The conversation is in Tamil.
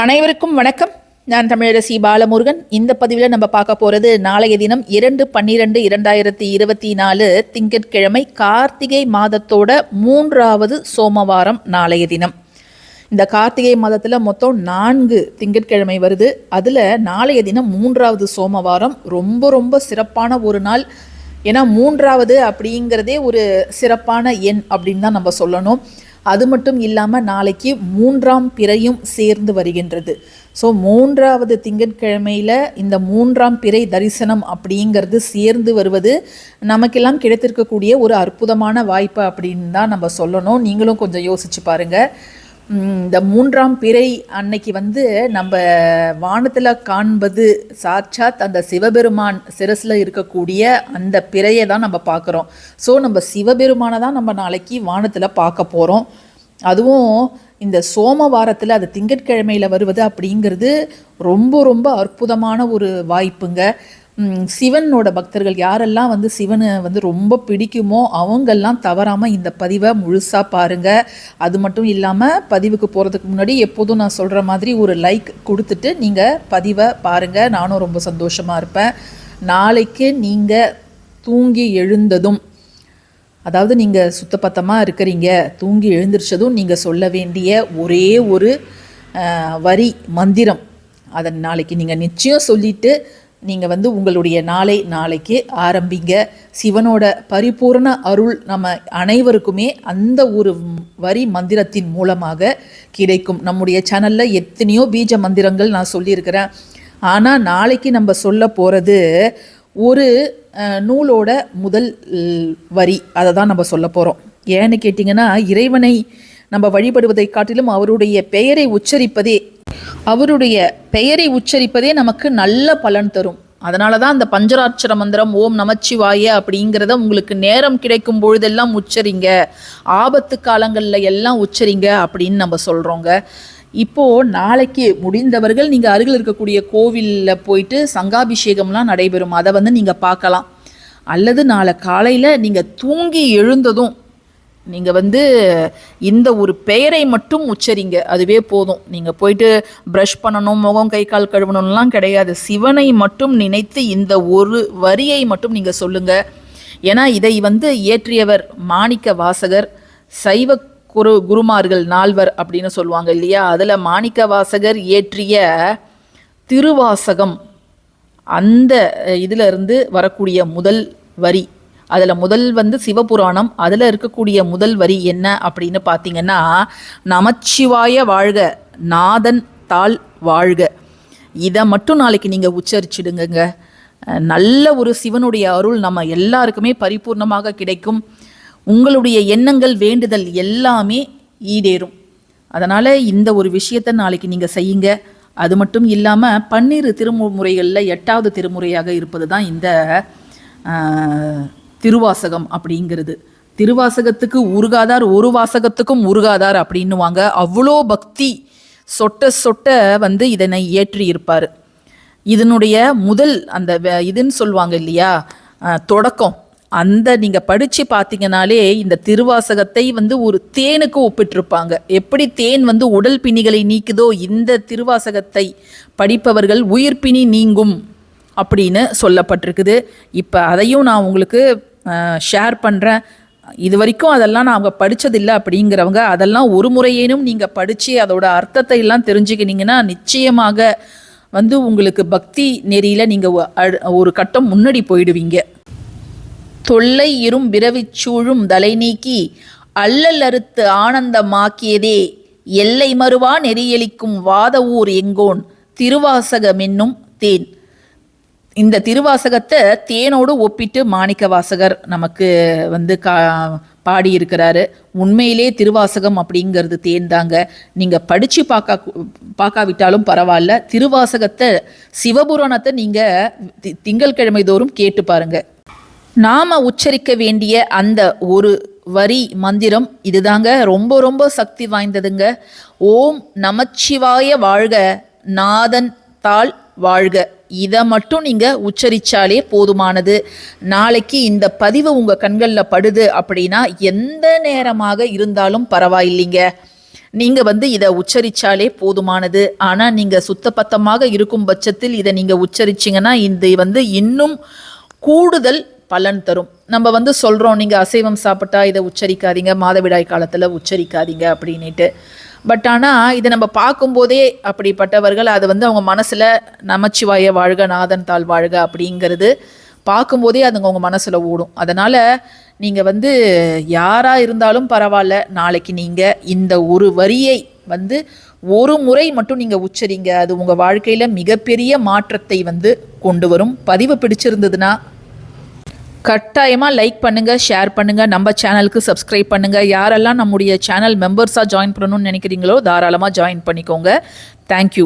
அனைவருக்கும் வணக்கம். நான் தமிழரசி பாலமுருகன். இந்த பதிவில் நம்ம பார்க்க போகிறது நாளைய தினம் 2/12/2024 திங்கட்கிழமை கார்த்திகை மாதத்தோட 3வது சோமவாரம் நாளைய தினம். இந்த கார்த்திகை மாதத்தில் மொத்தம் 4 திங்கட்கிழமை வருது. அதில் நாளைய தினம் 3வது சோமவாரம் ரொம்ப ரொம்ப சிறப்பான ஒரு நாள். ஏன்னா 3வது அப்படிங்கிறதே ஒரு சிறப்பான எண் அப்படின்னு தான் நம்ம சொல்லணும். அது மட்டும் இல்லாமல் நாளைக்கு 3ஆம் பிறையும் சேர்ந்து வருகின்றது. ஸோ 3வது திங்கட்கிழமையில் இந்த 3ஆம் பிறை தரிசனம் அப்படிங்கிறது சேர்ந்து வருவது நமக்கெல்லாம் கிடைத்திருக்கக்கூடிய ஒரு அற்புதமான வாய்ப்பு அப்படின்னு தான் நம்ம சொல்லணும். நீங்களும் கொஞ்சம் யோசிச்சு பாருங்கள். இந்த 3ஆம் பிறை அன்னைக்கு நம்ம வானத்தில் காண்பது சாட்சாத் அந்த சிவபெருமான் சிரசில் இருக்கக்கூடிய அந்த பிறையை தான் நம்ம பார்க்குறோம். ஸோ நம்ம சிவபெருமானை தான் நம்ம நாளைக்கு வானத்தில் பார்க்க போகிறோம். அதுவும் இந்த சோமவாரத்தில் அது திங்கட்கிழமையில் வருவது அப்படிங்கிறது ரொம்ப ரொம்ப அற்புதமான ஒரு வாய்ப்புங்க. சிவனோட பக்தர்கள் யாரெல்லாம் சிவனை ரொம்ப பிடிக்குமோ அவங்கெல்லாம் தவறாமல் இந்த பதிவை முழுசாக பாருங்கள். அது மட்டும் இல்லாமல் பதிவுக்கு போகிறதுக்கு முன்னாடி எப்போதும் நான் சொல்கிற மாதிரி ஒரு லைக் கொடுத்துட்டு நீங்கள் பதிவை பாருங்கள். நானும் ரொம்ப சந்தோஷமாக இருப்பேன். நாளைக்கு நீங்கள் தூங்கி எழுந்ததும், அதாவது நீங்கள் சுத்தபத்தமாக இருக்கிறீங்க, தூங்கி எழுந்திரிச்சதும் நீங்கள் சொல்ல வேண்டிய ஒரே ஒரு வரி மந்திரம், அதை நாளைக்கு நீங்கள் நிச்சயம் சொல்லிவிட்டு நீங்கள் உங்களுடைய நாளைக்கு ஆரம்பிங்க. சிவனோட பரிபூர்ண அருள் நம்ம அனைவருக்குமே அந்த ஒரு வரி மந்திரத்தின் மூலமாக கிடைக்கும். நம்முடைய சேனலில் எத்தனையோ பீஜ மந்திரங்கள் நான் சொல்லியிருக்கிறேன். ஆனால் நாளைக்கு நம்ம சொல்ல போகிறது ஒரு நூலோட முதல் வரி, அதை தான் நம்ம சொல்ல போகிறோம். ஏன்னு கேட்டிங்கன்னா, இறைவனை நம்ம வழிபடுவதை காட்டிலும் அவருடைய பெயரை உச்சரிப்பதே நமக்கு நல்ல பலன் தரும். அதனால தான் அந்த பஞ்சராட்சர மந்திரம் ஓம் நமச்சிவாய அப்படிங்கிறத உங்களுக்கு நேரம் கிடைக்கும் பொழுதெல்லாம் உச்சரிங்க, ஆபத்து காலங்களில் எல்லாம் உச்சரிங்க அப்படின்னு நம்ம சொல்கிறோங்க. இப்போது நாளைக்கு முடிந்தவர்கள் நீங்கள் அருகில் இருக்கக்கூடிய கோவிலில் போயிட்டு சங்காபிஷேகம்லாம் நடைபெறும், அதை நீங்கள் பார்க்கலாம். அல்லது நாளை காலையில் நீங்கள் தூங்கி எழுந்ததும் நீங்கள் இந்த ஒரு பெயரை மட்டும் உச்சரிங்க, அதுவே போதும். நீங்கள் போயிட்டு ப்ரஷ் பண்ணணும், முகம் கை கால் கழுவணும்லாம் கிடையாது. சிவனை மட்டும் நினைத்து இந்த ஒரு வரியை மட்டும் நீங்கள் சொல்லுங்கள். ஏன்னா இதை இயற்றியவர் மாணிக்க வாசகர். சைவ குருமார்கள் 4 அப்படின்னு சொல்லுவாங்க இல்லையா, அதில் மாணிக்க வாசகர் இயற்றிய திருவாசகம், அந்த இதிலிருந்து வரக்கூடிய முதல் வரி, அதில் முதல் சிவபுராணம், அதில் இருக்கக்கூடிய முதல் வரி என்ன அப்படின்னு பார்த்தீங்கன்னா, நமச்சிவாய வாழ்க, நாதன் தாள் வாழ்க. இதை மட்டும் நாளைக்கு நீங்கள் உச்சரிச்சிடுங்க. நல்ல ஒரு சிவனுடைய அருள் நம்ம எல்லாருக்குமே பரிபூர்ணமாக கிடைக்கும். உங்களுடைய எண்ணங்கள் வேண்டுதல் எல்லாமே ஈடேறும். அதனால் இந்த ஒரு விஷயத்தை நாளைக்கு நீங்கள் செய்யுங்க. அது மட்டும் இல்லாமல் 12 திருமுறைகளில் 8வது திருமுறையாக இருப்பது தான் இந்த திருவாசகம் அப்படிங்கிறது. திருவாசகத்துக்கு உருகாதார், ஒரு வாசகத்துக்கும் உருகாதார் அப்படின்னுவாங்க. அவ்வளோ பக்தி சொட்ட சொட்ட இதனை இயற்றி இருப்பார். இதனுடைய முதல் அந்த இதுன்னு சொல்லுவாங்க இல்லையா, தொடக்கம், அந்த நீங்கள் படித்து பார்த்தீங்கனாலே இந்த திருவாசகத்தை ஒரு தேனுக்கு ஒப்பிட்டிருப்பாங்க. எப்படி தேன் உடல் பிணிகளை நீக்குதோ, இந்த திருவாசகத்தை படிப்பவர்கள் உயிர் பிணி நீங்கும் அப்படின்னு சொல்லப்பட்டிருக்குது. இப்போ அதையும் நான் உங்களுக்கு ஷேர் பண்ணுறேன். இது வரைக்கும் அதெல்லாம் நான் அவங்க படித்ததில்லை அப்படிங்கிறவங்க அதெல்லாம் ஒரு முறையேனும் நீங்கள் படித்து அதோட அர்த்தத்தை எல்லாம் தெரிஞ்சுக்கினீங்கன்னா நிச்சயமாக உங்களுக்கு பக்தி நெறியில் நீங்கள் ஒரு கட்டம் முன்னாடி போயிடுவீங்க. தொல்லை இரும் பிறவிச்சூழும் தலை நீக்கி அல்லல் அறுத்து ஆனந்தமாக்கியதே எல்லை மறுவா நெறியளிக்கும் வாத ஊர் எங்கோன் திருவாசகமென்னும் தேன். இந்த திருவாசகத்தை தேனோடு ஒப்பிட்டு மாணிக்க வாசகர் நமக்கு பாடியிருக்கிறாரு. உண்மையிலே திருவாசகம் அப்படிங்கிறது தேன் தாங்க. நீங்கள் படித்து பார்க்காவிட்டாலும் பரவாயில்ல, திருவாசகத்தை சிவபுராணத்தை நீங்கள் திங்கட்கிழமை தோறும் கேட்டு பாருங்கள். நாம் உச்சரிக்க வேண்டிய அந்த ஒரு வரி மந்திரம் இதுதாங்க, ரொம்ப ரொம்ப சக்தி வாய்ந்ததுங்க. ஓம் நமச்சிவாய வாழ்க, நாதன் தாள் வாழ்க. இதை மட்டும் நீங்கள் உச்சரித்தாலே போதுமானது. நாளைக்கு இந்த பதிவு உங்கள் கண்களில் படுது அப்படின்னா எந்த நேரமாக இருந்தாலும் பரவாயில்லைங்க. நீங்கள் வந்து இதை உச்சரித்தாலே போதுமானது. ஆனால் நீங்கள் சுத்தபத்தமாக இருக்கும் பட்சத்தில் இதை நீங்கள் உச்சரிச்சிங்கன்னா இது வந்து இன்னும் கூடுதல் பலன் தரும். நம்ம வந்து சொல்கிறோம் நீங்கள் அசைவம் சாப்பிட்டா இதை உச்சரிக்காதீங்க, மாதவிடாய் காலத்தில் உச்சரிக்காதீங்க அப்படின்ட்டு. பட் ஆனால் இதை நம்ம பார்க்கும்போதே அப்படிப்பட்டவர்கள் அது வந்து அவங்க மனசில் நமச்சிவாய வாழ்க நாதன் தாழ் வாழ்க அப்படிங்கிறது பார்க்கும்போதே அதுங்க அவங்க மனசில் ஓடும். அதனால் நீங்கள் வந்து யாராக இருந்தாலும் பரவாயில்ல, நாளைக்கு நீங்கள் இந்த ஒரு வரியை வந்து ஒரு முறை மட்டும் நீங்கள் உச்சரிங்க. அது உங்கள் வாழ்க்கையில் மிகப்பெரிய மாற்றத்தை வந்து கொண்டு வரும். பதிவு பிடிச்சிருந்ததுன்னா கட்டாயமாக லைக் பண்ணுங்கள், ஷேர் பண்ணுங்கள், நம்ம சேனலுக்கு சப்ஸ்கிரைப் பண்ணுங்கள். யாரெல்லாம் நம்முடைய சேனல் மெம்பர்ஸாக ஜாயின் பண்ணணும்னு நினைக்கிறீங்களோ தாராளமாக ஜாயின் பண்ணிக்கோங்க. தேங்க்யூ.